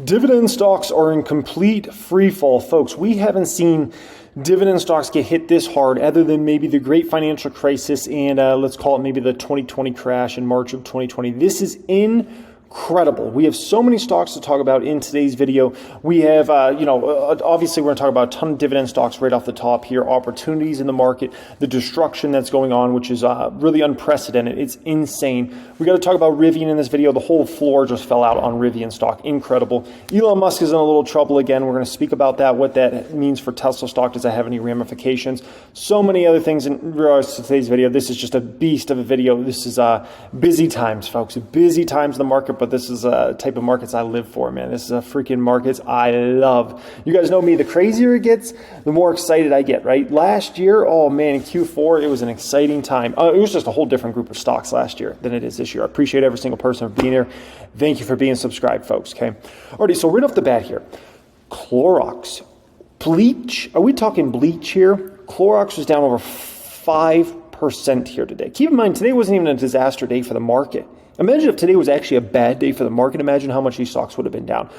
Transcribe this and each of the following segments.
Dividend stocks are in complete free fall, folks. We haven't seen dividend stocks get hit this hard other than maybe the great financial crisis and let's call it maybe the 2020 crash in March of 2020. This is incredible. We have so many stocks to talk about in today's video. We have, obviously we're going to talk about a ton of dividend stocks right off the top here, opportunities in the market, the destruction that's going on, which is really unprecedented. It's insane. We got to talk about Rivian in this video. The whole floor just fell out on Rivian stock. Incredible. Elon Musk is in a little trouble again. We're going to speak about that, what that means for Tesla stock. Does that have any ramifications? So many other things in regards to today's video. This is just a beast of a video. This is busy times, folks. Busy times in the market, but this is a type of markets I live for, man. This is a freaking markets I love. You guys know me. The crazier it gets, the more excited I get, right? Last year, oh man, in Q4, it was an exciting time. It was just a whole different group of stocks last year than it is this year. I appreciate every single person for being here. Thank you for being subscribed, folks, okay? Alrighty, so right off the bat here, Clorox, bleach, are we talking bleach here? Clorox was down over 5% here today. Keep in mind, today wasn't even a disaster day for the market. Imagine if today was actually a bad day for the market. Imagine how much these stocks would have been down.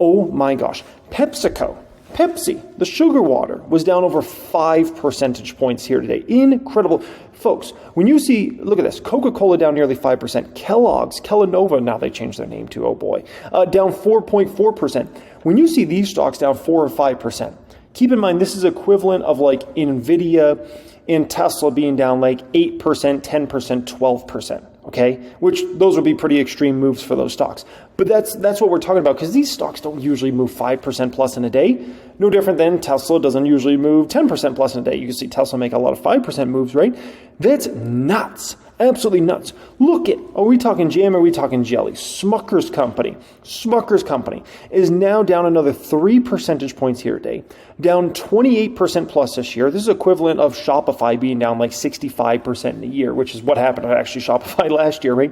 Oh my gosh. Pepsi, the sugar water, was down over 5 percentage points here today. Incredible. Folks, when you see, look at this, Coca-Cola down nearly 5%, Kellanova, now they changed their name to, oh boy, down 4.4%. When you see these stocks down 4 or 5%, keep in mind this is equivalent of like Nvidia and Tesla being down like 8%, 10%, 12%. Okay, which those would be pretty extreme moves for those stocks. But that's what we're talking about, because these stocks don't usually move 5% plus in a day. No different than Tesla doesn't usually move 10% plus in a day. You can see Tesla make a lot of 5% moves, right? That's nuts. Absolutely nuts. Look at, are we talking jam or are we talking jelly? Smucker's Company is now down another 3 percentage points here today, down 28% plus this year. This is equivalent of Shopify being down like 65% in a year, which is what happened to actually Shopify last year, right?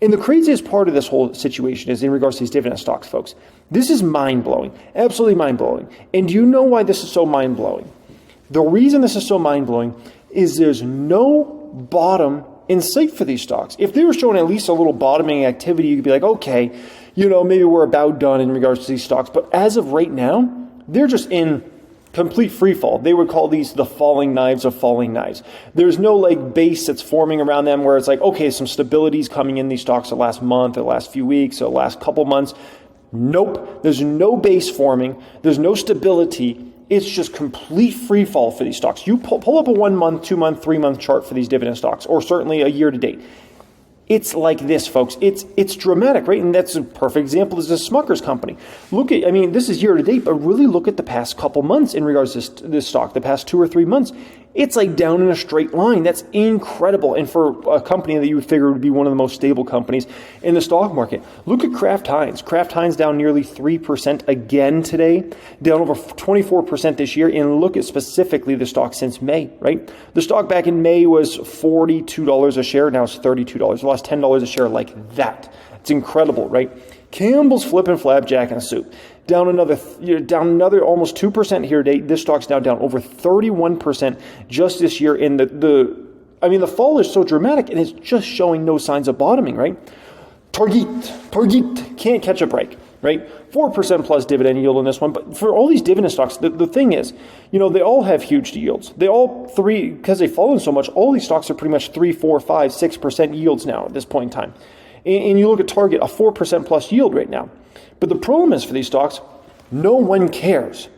And the craziest part of this whole situation is in regards to these dividend stocks, folks. This is mind-blowing, absolutely mind-blowing. And do you know why this is so mind-blowing? The reason this is so mind-blowing is there's no bottom in sight for these stocks. If they were showing at least a little bottoming activity, you could be like, okay, maybe we're about done in regards to these stocks. But as of right now, they're just in complete free fall. They would call these the falling knives of falling knives. There's no like base that's forming around them where it's like, okay, some stability is coming in these stocks the last month, or the last few weeks, or the last couple months. Nope. There's no base forming. There's no stability. It's just complete free fall for these stocks. You pull up a 1 month, 2 month, 3 month chart for these dividend stocks, or certainly a year to date. It's like this, folks. It's dramatic, right? And that's a perfect example is the Smucker's Company. Look at, this is year to date, but really look at the past couple months in regards to this stock, the past 2 or 3 months. It's like down in a straight line. That's incredible. And for a company that you would figure would be one of the most stable companies in the stock market. Look at Kraft Heinz. Kraft Heinz down nearly 3% again today, down over 24% this year. And look at specifically the stock since May, right? The stock back in May was $42 a share. Now it's $32. We lost $10 a share like that. It's incredible, right? Campbell's flipping flapjack in a soup. Down another almost 2% here today. This stock's now down over 31% just this year. And the fall is so dramatic, and it's just showing no signs of bottoming, right? Target can't catch a break, right? 4% plus dividend yield on this one. But for all these dividend stocks, the thing is, they all have huge yields. They all because they've fallen so much, all these stocks are pretty much 3, 4, 5, 6% yields now at this point in time. And you look at Target, a 4% plus yield right now. But the problem is for these stocks, no one cares.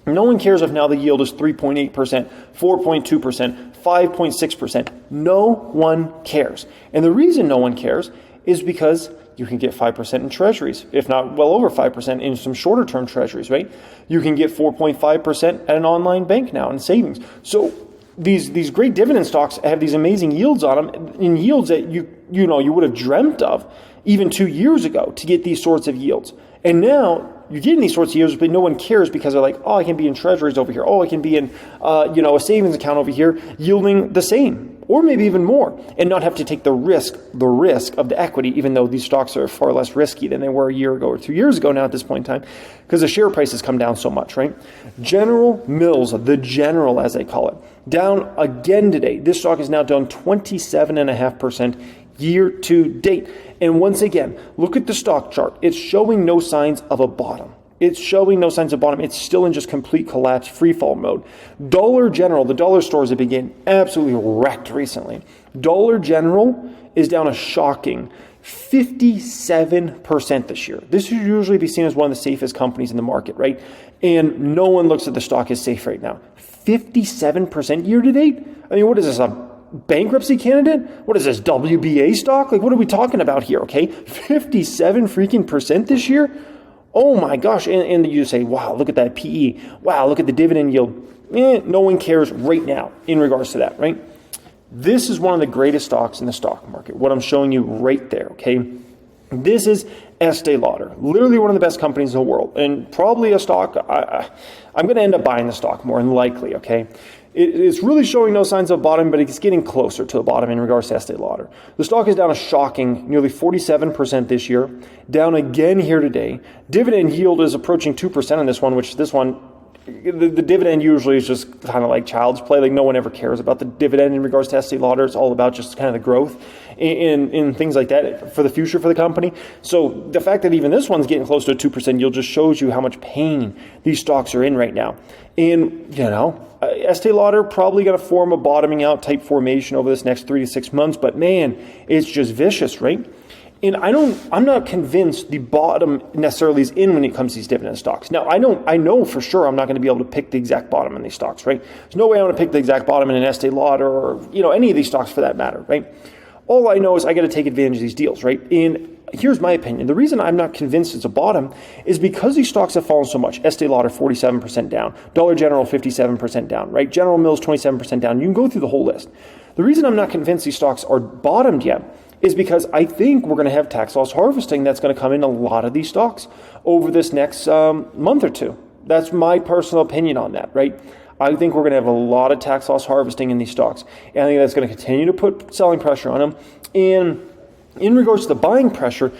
No one cares if now the yield is 3.8%, 4.2%, 5.6%. No one cares. And the reason no one cares is because you can get 5% in treasuries, if not well over 5% in some shorter term treasuries, right? You can get 4.5% at an online bank now in savings. So these great dividend stocks have these amazing yields on them, in yields that you would have dreamt of even 2 years ago to get these sorts of yields. And now you're getting these sorts of yields, but no one cares because they're like, oh, I can be in treasuries over here. Oh, I can be in a savings account over here yielding the same or maybe even more, and not have to take the risk of the equity, even though these stocks are far less risky than they were a year ago or 2 years ago now at this point in time, because the share price has come down so much, right? General Mills, the General as they call it, down again today. This stock is now down 27.5% year to date. And once again, look at the stock chart. It's showing no signs of a bottom. It's showing no signs of bottom. It's still in just complete collapse, free fall mode. Dollar General, the dollar stores have been getting absolutely wrecked recently. Dollar General is down a shocking 57% this year. This should usually be seen as one of the safest companies in the market, right? And no one looks at the stock as safe right now. 57% year to date? I mean, what is this, a bankruptcy candidate? What is this, WBA stock? Like, what are we talking about here, okay? 57 freaking percent this year? Oh my gosh. And you say, wow, look at that PE. Wow, look at the dividend yield. No one cares right now in regards to that, right? This is one of the greatest stocks in the stock market, what I'm showing you right there, okay? This is Estee Lauder, literally one of the best companies in the world, and probably a stock, I'm going to end up buying the stock more than likely, okay? It's really showing no signs of bottom, but it's getting closer to the bottom in regards to Estee Lauder. The stock is down a shocking nearly 47% this year, down again here today. Dividend yield is approaching 2% on this one, which this one, the dividend usually is just kind of like child's play. Like, no one ever cares about the dividend in regards to Estee Lauder. It's all about just kind of the growth in things like that for the future for the company. So the fact that even this one's getting close to a 2% yield just shows you how much pain these stocks are in right now. And, you know, Estee Lauder probably going to form a bottoming out type formation over this next 3 to 6 months. But man, it's just vicious, right? And I'm not convinced the bottom necessarily is in when it comes to these dividend stocks. Now, I know for sure I'm not going to be able to pick the exact bottom in these stocks, right? There's no way I want to pick the exact bottom in an Estee Lauder or, you know, any of these stocks for that matter, right? All I know is I got to take advantage of these deals, right? And here's my opinion. The reason I'm not convinced it's a bottom is because these stocks have fallen so much. Estee Lauder, 47% down. Dollar General, 57% down, right? General Mills, 27% down. You can go through the whole list. The reason I'm not convinced these stocks are bottomed yet is because I think we're going to have tax loss harvesting that's going to come in a lot of these stocks over this next month or two. That's my personal opinion on that, right? I think we're going to have a lot of tax loss harvesting in these stocks. And I think that's going to continue to put selling pressure on them. And in regards to the buying pressure,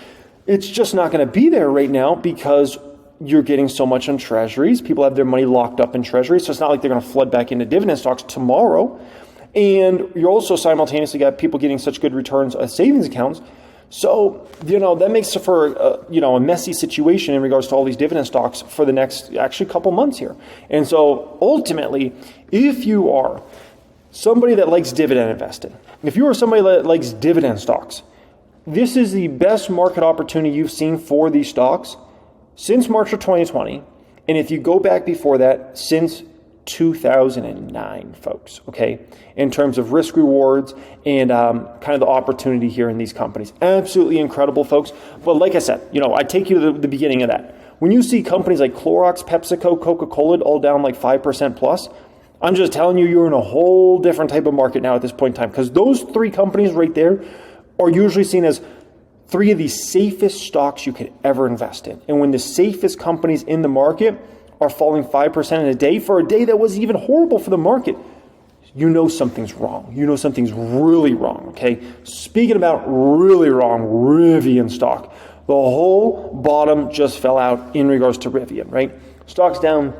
it's just not going to be there right now because you're getting so much on treasuries. People have their money locked up in treasuries. So it's not like they're going to flood back into dividend stocks tomorrow. And you also simultaneously got people getting such good returns on savings accounts. So, you know, that makes for, a messy situation in regards to all these dividend stocks for the next actually couple months here. And so ultimately, if you are somebody that likes dividend investing, if you are somebody that likes dividend stocks, this is the best market opportunity you've seen for these stocks since March of 2020. And if you go back before that, since 2009, folks, okay, in terms of risk rewards and kind of the opportunity here in these companies. Absolutely incredible, folks. But like I said, I take you to the beginning of that. When you see companies like Clorox, PepsiCo, Coca-Cola all down like 5% plus, I'm just telling you, you're in a whole different type of market now at this point in time, because those three companies right there are usually seen as three of the safest stocks you could ever invest in. And when the safest companies in the market are falling 5% in a day for a day that was even horrible for the market, you know something's wrong. You know something's really wrong, okay? Speaking about really wrong, Rivian stock. The whole bottom just fell out in regards to Rivian, right? Stock's down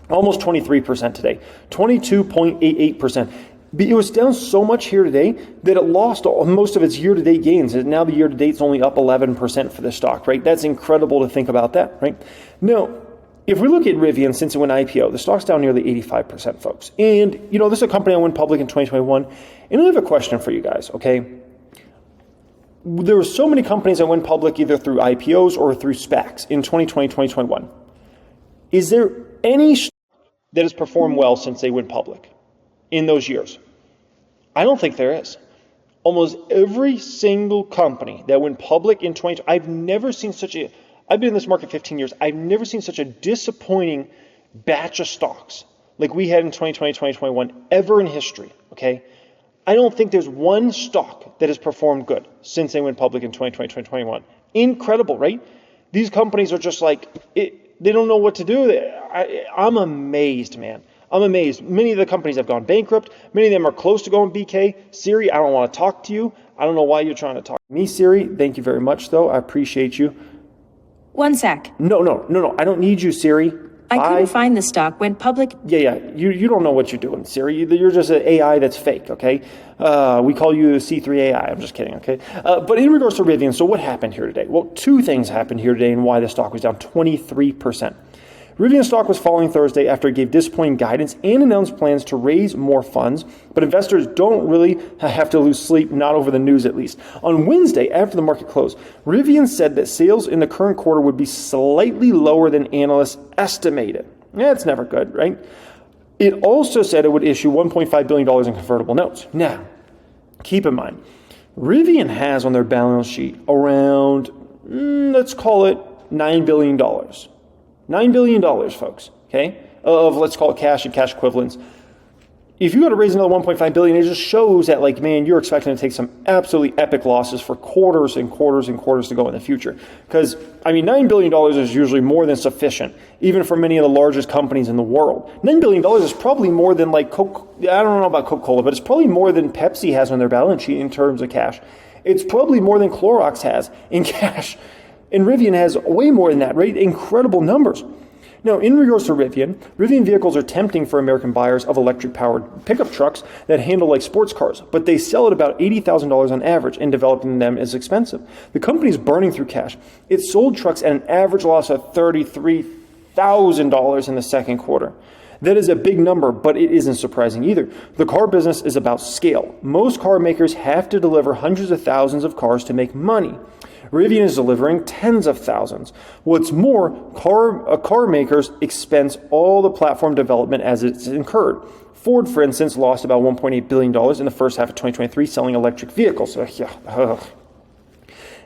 almost 23% today, 22.88%. It was down so much here today that it lost most of its year-to-date gains. And now the year-to-date's only up 11% for the stock, right? That's incredible to think about that, right? Now, if we look at Rivian since it went IPO, the stock's down nearly 85%, folks. And, this is a company that went public in 2021. And I have a question for you guys, okay? There were so many companies that went public either through IPOs or through SPACs in 2020, 2021. Is there any that has performed well since they went public in those years? I don't think there is. Almost every single company that went public in 2020, I've been in this market 15 years. I've never seen such a disappointing batch of stocks like we had in 2020, 2021 ever in history, okay? I don't think there's one stock that has performed good since they went public in 2020, 2021. Incredible, right? These companies are just like, they don't know what to do. I'm amazed, man. I'm amazed. Many of the companies have gone bankrupt. Many of them are close to going BK. Siri, I don't want to talk to you. I don't know why you're trying to talk to me, Siri. Thank you very much, though. I appreciate you. One sec. No. I don't need you, Siri. I couldn't find the stock. Went public. Yeah. You don't know what you're doing, Siri. You're just an AI that's fake, okay? We call you C3 AI. I'm just kidding, okay? But in regards to Rivian, so what happened here today? Well, two things happened here today and why the stock was down 23%. Rivian stock was falling Thursday after it gave disappointing guidance and announced plans to raise more funds, but investors don't really have to lose sleep, not over the news at least. On Wednesday, after the market closed, Rivian said that sales in the current quarter would be slightly lower than analysts estimated. Yeah, it's never good, right? It also said it would issue $1.5 billion in convertible notes. Now, keep in mind, Rivian has on their balance sheet around, let's call it $9 billion. $9 billion, folks, okay, of let's call it cash and cash equivalents. If you go to raise another $1.5 billion, it just shows that, like, man, you're expecting to take some absolutely epic losses for quarters and quarters and quarters to go in the future. Because, I mean, $9 billion is usually more than sufficient, even for many of the largest companies in the world. $9 billion is probably more than, like, I don't know about Coca-Cola, but it's probably more than Pepsi has on their balance sheet in terms of cash. It's probably more than Clorox has in cash. And Rivian has way more than that, right? Incredible numbers. Now, in regards to Rivian vehicles are tempting for American buyers of electric-powered pickup trucks that handle like sports cars, but they sell at about $80,000 on average, and developing them is expensive. The company is burning through cash. It sold trucks at an average loss of $33,000 in the second quarter. That is a big number, but it isn't surprising either. The car business is about scale. Most car makers have to deliver hundreds of thousands of cars to make money. Rivian is delivering tens of thousands. What's more, car makers expense all the platform development as it's incurred. Ford, for instance, lost about $1.8 billion in the first half of 2023 selling electric vehicles.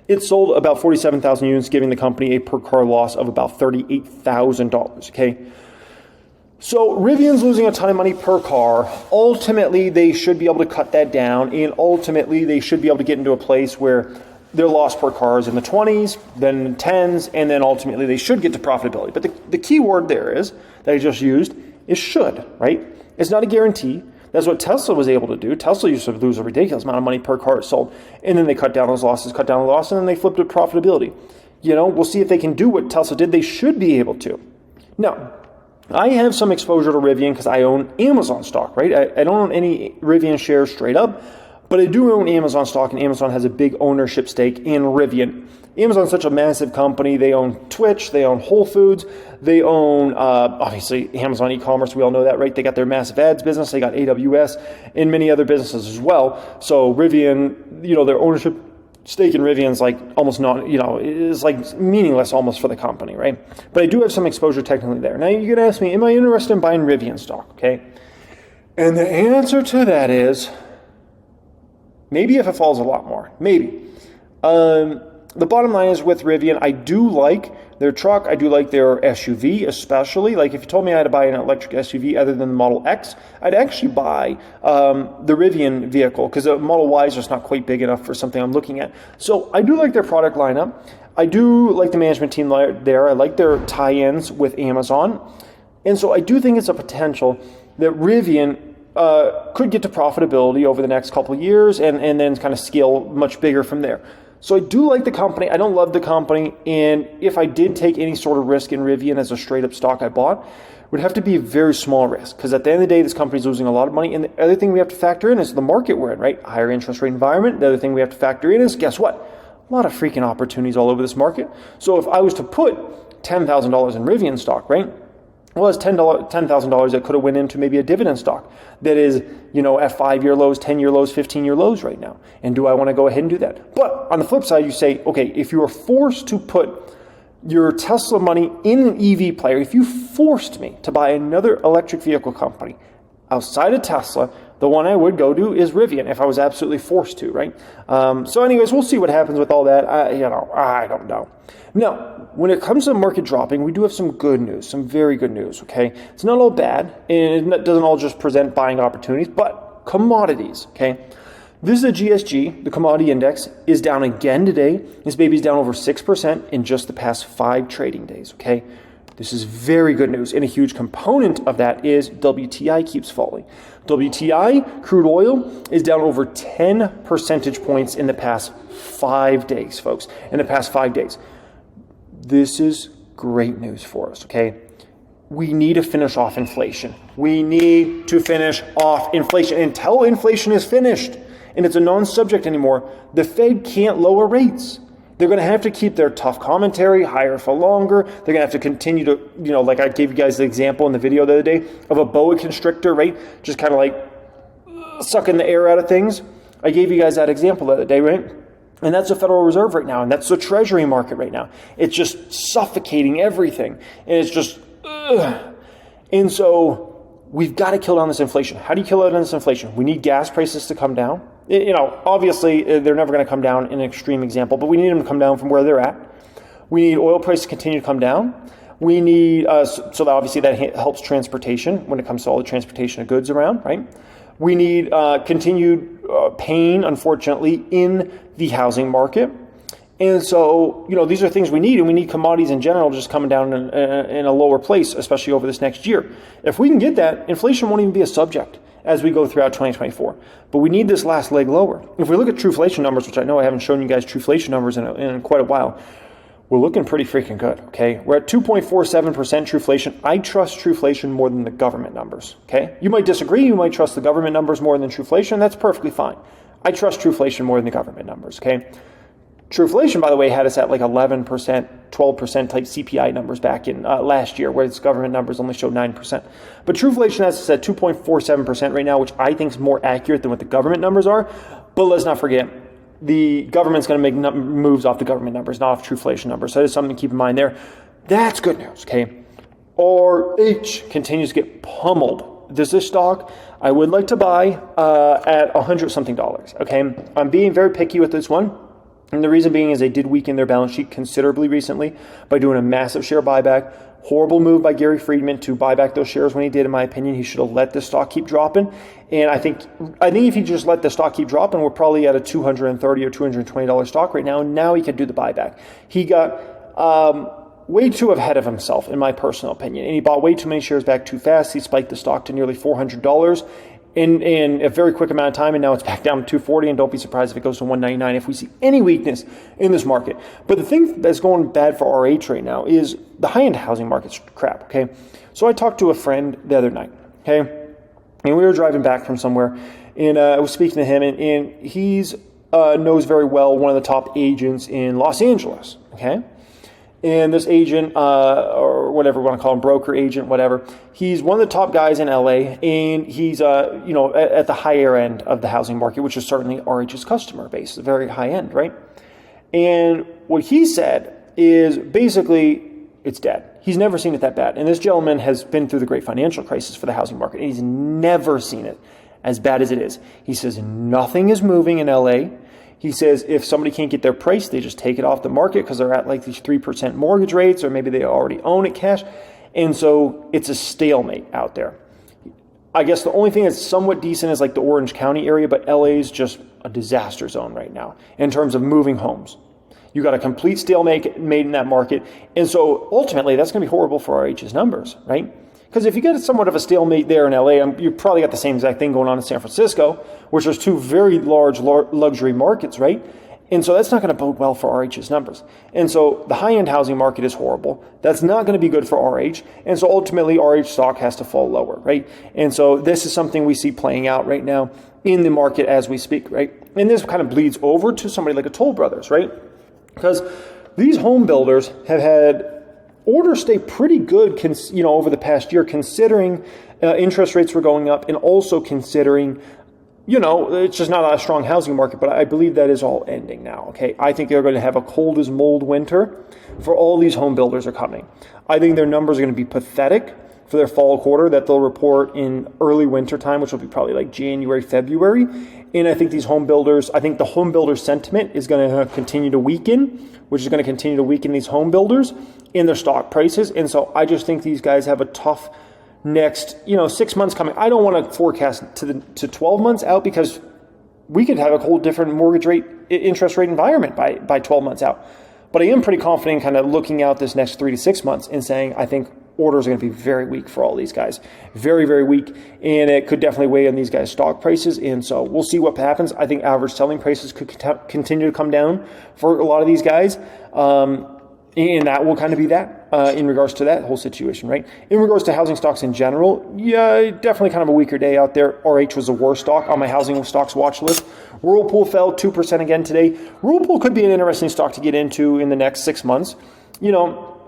It sold about 47,000 units, giving the company a per-car loss of about $38,000, okay? So Rivian's losing a ton of money per car. Ultimately, they should be able to cut that down, and ultimately, they should be able to get into a place where their loss per car is in the 20s, then 10s, and then ultimately they should get to profitability. But the key word there is, that I just used, is should, right? It's not a guarantee. That's what Tesla was able to do. Tesla used to lose a ridiculous amount of money per car it sold, and then they cut down those losses, and then they flipped to profitability. You know, we'll see if they can do what Tesla did. They should be able to. Now, I have some exposure to Rivian because I own Amazon stock, right? I don't own any Rivian shares straight up, but I do own Amazon stock, and Amazon has a big ownership stake in Rivian. Amazon's such a massive company. They own Twitch, they own Whole Foods, they own, obviously, Amazon e-commerce. We all know that, right? They got their massive ads business, they got AWS, and many other businesses as well. So Rivian, you know, their ownership stake in Rivian is like almost not, you know, is like meaningless almost for the company, right? But I do have some exposure technically there. Now, you're going to ask me, am I interested in buying Rivian stock, okay? And the answer to that is, maybe if it falls a lot more. Maybe. The bottom line is with Rivian, I do like their truck. I do like their SUV, especially. Like if you told me I had to buy an electric SUV other than the Model X, I'd actually buy the Rivian vehicle because the Model Y is just not quite big enough for something I'm looking at. So I do like their product lineup. I do like the management team there. I like their tie-ins with Amazon. And so I do think it's a potential that Rivian could get to profitability over the next couple of years and then kind of scale much bigger from there. So I do like the company. I don't love the company. And if I did take any sort of risk in Rivian as a straight up stock I bought, it would have to be a very small risk. Because at the end of the day, this company is losing a lot of money. And the other thing we have to factor in is the market we're in, right? Higher interest rate environment. The other thing we have to factor in is, guess what? A lot of freaking opportunities all over this market. So if I was to put $10,000 in Rivian stock, right? Well, it's $10,000 that could have went into maybe a dividend stock that is, you know, at 5-year lows, 10-year lows, 15-year lows right now. And do I want to go ahead and do that? But on the flip side, you say, okay, if you were forced to put your Tesla money in an EV player, if you forced me to buy another electric vehicle company outside of Tesla, the one I would go to is Rivian if I was absolutely forced to, right? So anyways, we'll see what happens with all that. I don't know. Now, when it comes to the market dropping, we do have some good news, some very good news, okay? It's not all bad, and it doesn't all just present buying opportunities, but commodities, okay? This is a GSG, the commodity index, is down again today. This baby's down over 6% in just the past 5 trading days, okay? This is very good news, and a huge component of that is WTI keeps falling. WTI, crude oil, is down over 10 percentage points in the past 5 days, folks, in the past 5 days. This is great news for us, okay? we need to finish off inflation. We need to finish off inflation. Until inflation is finished and it's a non-subject anymore, the Fed can't lower rates. They're going to have to keep their tough commentary higher for longer. They're going to have to continue to, like I gave you guys the example in the video the other day of a boa constrictor, right? Just kind of like sucking the air out of things. I gave you guys that example the other day, right? And that's the Federal Reserve right now. And that's the Treasury market right now. It's just suffocating everything. And it's just, And so we've got to kill down this inflation. How do you kill down this inflation? We need gas prices to come down. Obviously, they're never going to come down in an extreme example, but we need them to come down from where they're at. We need oil prices to continue to come down. We need, so that obviously that helps transportation when it comes to all the transportation of goods around, right? We need continued pain, unfortunately, in the housing market. And so, these are things we need, and we need commodities in general just coming down in a lower place, especially over this next year. If we can get that, inflation won't even be a subject as we go throughout 2024. But we need this last leg lower. If we look at trueflation numbers, which I know I haven't shown you guys trueflation numbers in quite a while, we're looking pretty freaking good, okay? We're at 2.47% trueflation. I trust trueflation more than the government numbers, okay? You might disagree. You might trust the government numbers more than trueflation. That's perfectly fine. I trust trueflation more than the government numbers, okay? Trueflation, by the way, had us at like 11%, 12% type CPI numbers back in last year, whereas government numbers only showed 9%. But trueflation has us at 2.47% right now, which I think is more accurate than what the government numbers are. But let's not forget, the government's going to make moves off the government numbers, not off trueflation numbers. So that is something to keep in mind there. That's good news, okay? RH continues to get pummeled. This stock I would like to buy at $100-something, okay? I'm being very picky with this one. And the reason being is they did weaken their balance sheet considerably recently by doing a massive share buyback. Horrible move by Gary Friedman to buy back those shares when he did, in my opinion. He should have let the stock keep dropping. And I think if he just let the stock keep dropping, we're probably at a $230 or $220 stock right now. And now he could do the buyback. He got way too ahead of himself, in my personal opinion. And he bought way too many shares back too fast. He spiked the stock to nearly $400 in a very quick amount of time, and now it's back down to $240, and don't be surprised if it goes to $199 if we see any weakness in this market. But the thing that's going bad for RH right now is the high-end housing market's crap, okay? So I talked to a friend the other night, okay? And we were driving back from somewhere, and I was speaking to him, and he's knows very well one of the top agents in Los Angeles, okay? And this agent, or whatever we want to call him, broker agent, whatever, he's one of the top guys in LA, and he's, at the higher end of the housing market, which is certainly RH's customer base, very high end, right? And what he said is basically it's dead. He's never seen it that bad. And this gentleman has been through the great financial crisis for the housing market, and he's never seen it as bad as it is. He says nothing is moving in LA. He says if somebody can't get their price, they just take it off the market because they're at like these 3% mortgage rates, or maybe they already own it cash. And so it's a stalemate out there. I guess the only thing that's somewhat decent is like the Orange County area, but LA is just a disaster zone right now in terms of moving homes. You got a complete stalemate made in that market. And so ultimately, that's going to be horrible for RH's numbers, right? Because if you get somewhat of a stalemate there in LA, you probably got the same exact thing going on in San Francisco, which are two very large luxury markets, right? And so that's not going to bode well for RH's numbers. And so the high-end housing market is horrible. That's not going to be good for RH. And so ultimately, RH stock has to fall lower, right? And so this is something we see playing out right now in the market as we speak, right? And this kind of bleeds over to somebody like a Toll Brothers, right? Because these home builders have had orders stay pretty good, over the past year, considering interest rates were going up, and also considering, it's just not a strong housing market. But I believe that is all ending now. Okay, I think they're going to have a cold as mold winter for all these home builders are coming. I think their numbers are going to be pathetic for their fall quarter that they'll report in early winter time, which will be probably like January, February. And I think the home builder sentiment is going to continue to weaken, which is going to continue to weaken these home builders in their stock prices. And so I just think these guys have a tough next, 6 months coming. I don't want to forecast to 12 months out, because we could have a whole different mortgage rate, interest rate environment by 12 months out. But I am pretty confident kind of looking out this next 3 to 6 months and saying, I think orders are going to be very weak for all these guys. Very, very weak. And it could definitely weigh on these guys' stock prices. And so we'll see what happens. I think average selling prices could continue to come down for a lot of these guys. And that will kind of be that in regards to that whole situation, right? In regards to housing stocks in general, yeah, definitely kind of a weaker day out there. RH was the worst stock on my housing stocks watch list. Whirlpool fell 2% again today. Whirlpool could be an interesting stock to get into in the next 6 months. You know,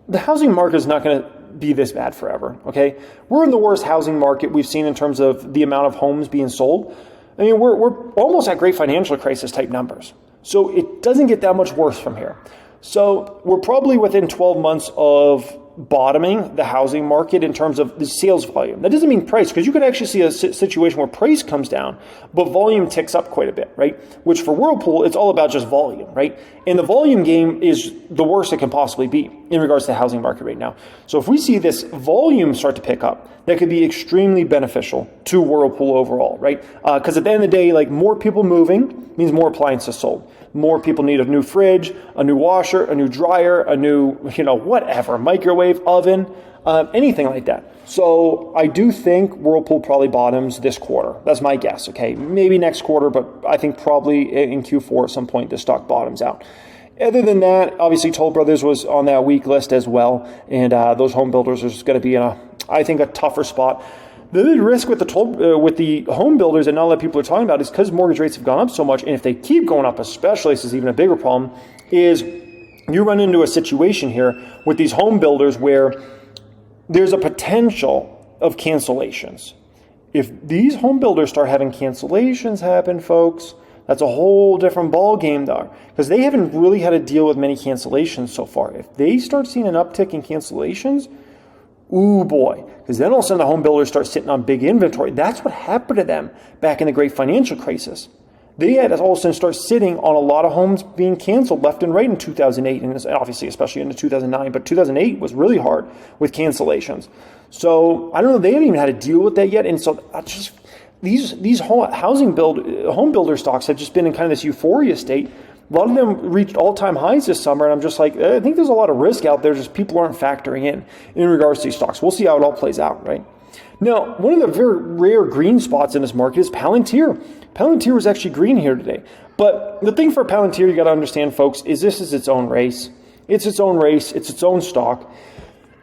the housing market is not going to be this bad forever, okay? We're in the worst housing market we've seen in terms of the amount of homes being sold. I mean, we're almost at great financial crisis type numbers. So it doesn't get that much worse from here. So we're probably within 12 months of bottoming the housing market in terms of the sales volume. That doesn't mean price, because you could actually see a situation where price comes down, but volume ticks up quite a bit, right? Which for Whirlpool, it's all about just volume, right? And the volume game is the worst it can possibly be in regards to the housing market right now. So if we see this volume start to pick up, that could be extremely beneficial to Whirlpool overall, right? Because at the end of the day, like more people moving means more appliances sold. More people need a new fridge, a new washer, a new dryer, a new, whatever, microwave, oven, anything like that. So I do think Whirlpool probably bottoms this quarter. That's my guess, okay? Maybe next quarter, but I think probably in Q4 at some point the stock bottoms out. Other than that, obviously Toll Brothers was on that weak list as well, and those home builders are just going to be in a tougher spot. The risk with the home builders and not a lot of people are talking about is because mortgage rates have gone up so much, and if they keep going up, especially, this is even a bigger problem, is you run into a situation here with these home builders where there's a potential of cancellations. If these home builders start having cancellations happen, folks, that's a whole different ball game there, because they haven't really had to deal with many cancellations so far. If they start seeing an uptick in cancellations, ooh boy, because then all of a sudden the home builders start sitting on big inventory. That's what happened to them back in the great financial crisis. They had to all of a sudden start sitting on a lot of homes being canceled left and right in 2008, and obviously especially into 2009, but 2008 was really hard with cancellations. So I don't know, they haven't even had to deal with that yet, and so just these home builder stocks have just been in kind of this euphoria state. A lot of them reached all-time highs this summer, and I'm just like, I think there's a lot of risk out there, just people aren't factoring in regards to these stocks. We'll see how it all plays out, right? Now, one of the very rare green spots in this market is Palantir. Palantir was actually green here today. But the thing for Palantir, you got to understand, folks, is this is its own race. It's its own race. It's its own stock.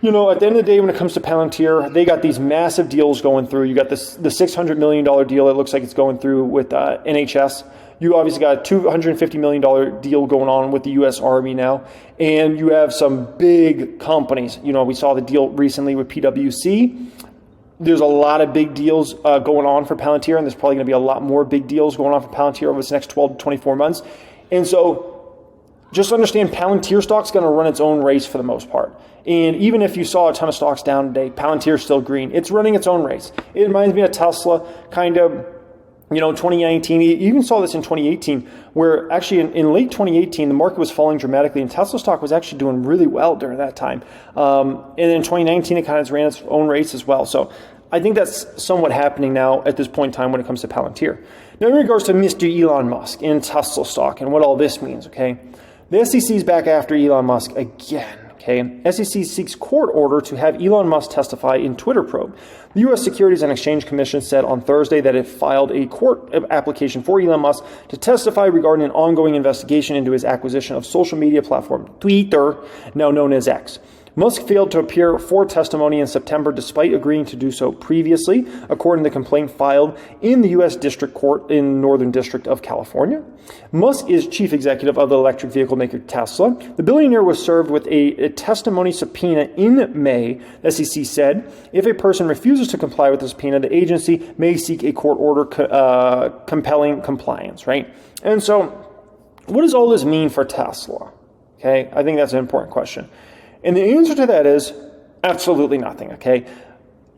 You know, at the end of the day, when it comes to Palantir, they got these massive deals going through. You got the $600 million deal. It looks like it's going through with NHS. You obviously got a $250 million deal going on with the U.S. Army now. And you have some big companies. You know, we saw the deal recently with PwC. There's a lot of big deals going on for Palantir, and there's probably going to be a lot more big deals going on for Palantir over this next 12 to 24 months. And so just understand Palantir stock's going to run its own race for the most part. And even if you saw a ton of stocks down today, Palantir's still green. It's running its own race. It reminds me of Tesla, kind of, 2019. You even saw this in 2018, where actually in late 2018, the market was falling dramatically, and Tesla stock was actually doing really well during that time. And in 2019, it kind of ran its own race as well. So I think that's somewhat happening now at this point in time when it comes to Palantir. Now, in regards to Mr. Elon Musk and Tesla stock and what all this means, okay? The SEC is back after Elon Musk again. Okay, SEC seeks court order to have Elon Musk testify in Twitter probe. The U.S. Securities and Exchange Commission said on Thursday that it filed a court application for Elon Musk to testify regarding an ongoing investigation into his acquisition of social media platform Twitter, now known as X. Musk failed to appear for testimony in September despite agreeing to do so previously, according to the complaint filed in the U.S. District Court in Northern District of California. Musk is chief executive of the electric vehicle maker Tesla. The billionaire was served with a testimony subpoena in May, SEC said. If a person refuses to comply with the subpoena, the agency may seek a court order compelling compliance, right? And so what does all this mean for Tesla? Okay, I think that's an important question. And the answer to that is absolutely nothing, okay?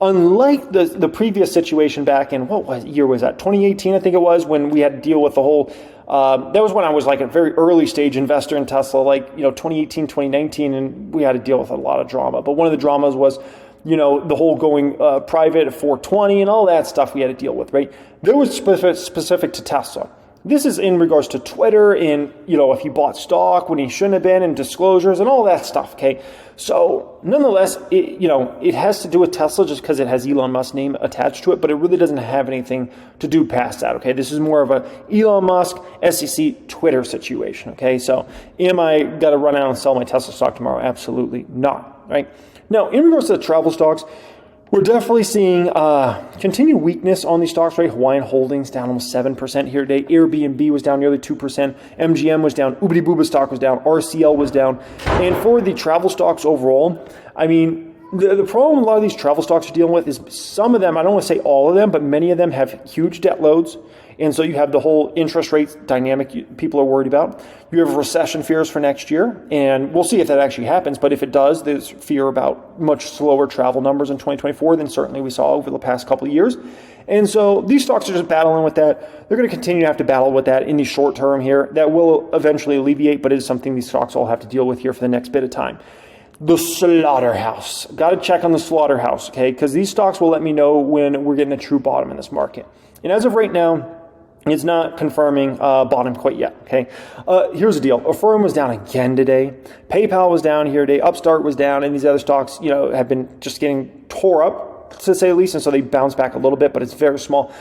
Unlike the previous situation back in, what year was that? 2018, I think it was, when we had to deal with the whole, that was when I was like a very early stage investor in Tesla, 2018, 2019, and we had to deal with a lot of drama. But one of the dramas was, the whole going private at 420 and all that stuff we had to deal with, right? That was specific to Tesla. This is in regards to Twitter and, if he bought stock when he shouldn't have been and disclosures and all that stuff, okay? So nonetheless, it has to do with Tesla just because it has Elon Musk's name attached to it, but it really doesn't have anything to do past that, okay? This is more of a Elon Musk, SEC, Twitter situation, okay? So am I got to run out and sell my Tesla stock tomorrow? Absolutely not, right? Now, in regards to the travel stocks, we're definitely seeing continued weakness on these stocks, right? Hawaiian Holdings down almost 7% here today. Airbnb was down nearly 2%. MGM was down. Oobity Booba stock was down. RCL was down. And for the travel stocks overall, I mean, the problem a lot of these travel stocks are dealing with is some of them, I don't want to say all of them, but many of them have huge debt loads. And so you have the whole interest rates dynamic people are worried about. You have recession fears for next year, and we'll see if that actually happens. But if it does, there's fear about much slower travel numbers in 2024 than certainly we saw over the past couple of years. And so these stocks are just battling with that. They're going to continue to have to battle with that in the short term here. That will eventually alleviate, but it is something these stocks all have to deal with here for the next bit of time. The Slaughterhouse. Got to check on the Slaughterhouse, okay? Because these stocks will let me know when we're getting a true bottom in this market. And as of right now, it's not confirming bottom quite yet, okay? Here's the deal. Affirm was down again today. PayPal was down here today. Upstart was down. And these other stocks, have been just getting tore up, to say the least. And so they bounce back a little bit, but it's very small.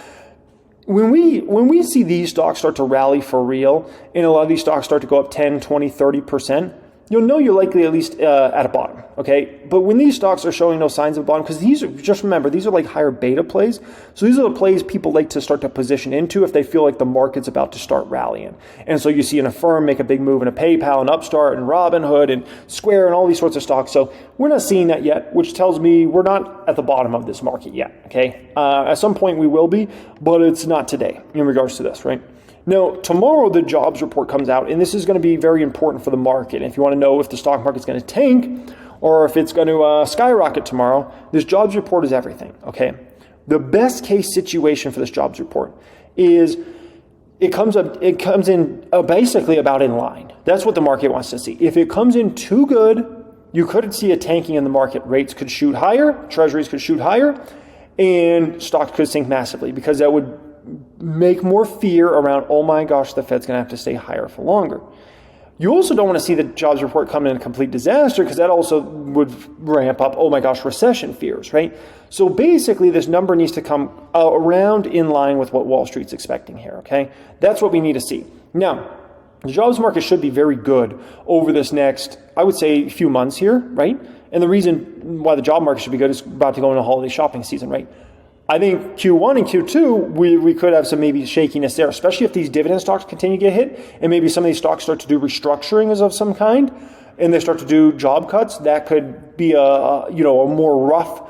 When we see these stocks start to rally for real, and a lot of these stocks start to go up 10, 20, 30%, you'll know you're likely at least at a bottom, okay? But when these stocks are showing no signs of bottom, because these are, just remember, these are like higher beta plays. So these are the plays people like to start to position into if they feel like the market's about to start rallying. And so you see an Affirm make a big move in a PayPal and Upstart and Robinhood and Square and all these sorts of stocks. So we're not seeing that yet, which tells me we're not at the bottom of this market yet, okay? At some point we will be, but it's not today in regards to this, right? Now, tomorrow the jobs report comes out, and this is going to be very important for the market. If you want to know if the stock market's going to tank or if it's going to skyrocket tomorrow, this jobs report is everything, okay? The best case situation for this jobs report is it comes in basically about in line. That's what the market wants to see. If it comes in too good, you could see a tanking in the market. Rates could shoot higher, treasuries could shoot higher, and stocks could sink massively because that would make more fear around, oh my gosh, the Fed's going to have to stay higher for longer. You also don't want to see the jobs report come in a complete disaster because that also would ramp up, oh my gosh, recession fears, right? So basically, this number needs to come around in line with what Wall Street's expecting here, okay? That's what we need to see. Now, the jobs market should be very good over this next, I would say, few months here, right? And the reason why the job market should be good is about to go into holiday shopping season, right? I think Q1 and Q2, we could have some maybe shakiness there, especially if these dividend stocks continue to get hit and maybe some of these stocks start to do restructurings of some kind and they start to do job cuts. That could be a more rough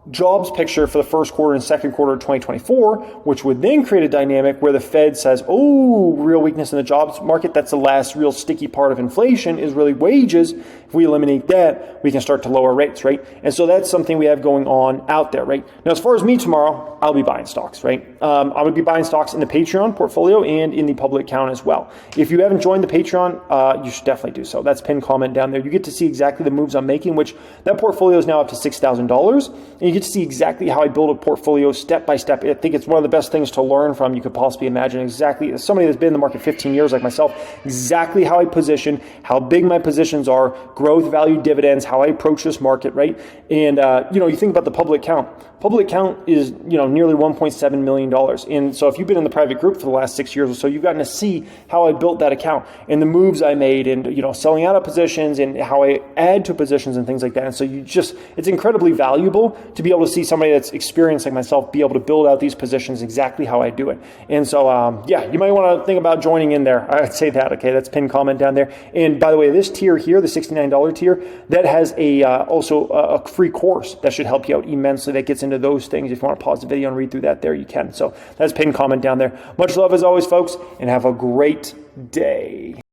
jobs picture for the first quarter and second quarter of 2024, which would then create a dynamic where the Fed says, oh, real weakness in the jobs market. That's the last real sticky part of inflation is really wages. If we eliminate that, we can start to lower rates, right? And so that's something we have going on out there, right? Now, as far as me tomorrow, I'll be buying stocks, right? I'm going to be buying stocks in the Patreon portfolio and in the public account as well. If you haven't joined the Patreon, you should definitely do so. That's pinned comment down there. You get to see exactly the moves I'm making, which that portfolio is now up to $6,000. And you get to see exactly how I build a portfolio step by step. I think it's one of the best things to learn from you could possibly imagine. Exactly, as somebody that's been in the market 15 years like myself, exactly how I position, how big my positions are, growth, value, dividends, how I approach this market, right? And, you think about the public account. Public account is, nearly $1.7 million. And so if you've been in the private group for the last 6 years or so, you've gotten to see how I built that account and the moves I made and, selling out of positions and how I add to positions and things like that. And so it's incredibly valuable to be able to see somebody that's experienced like myself be able to build out these positions exactly how I do it. And so, you might want to think about joining in there. I'd say that, okay? That's pinned comment down there. And by the way, this tier here, the $69 tier, that has also a free course that should help you out immensely. That gets into those things. If you want to pause the video and read through that there, you can. So that's pinned comment down there. Much love as always, folks, and have a great day.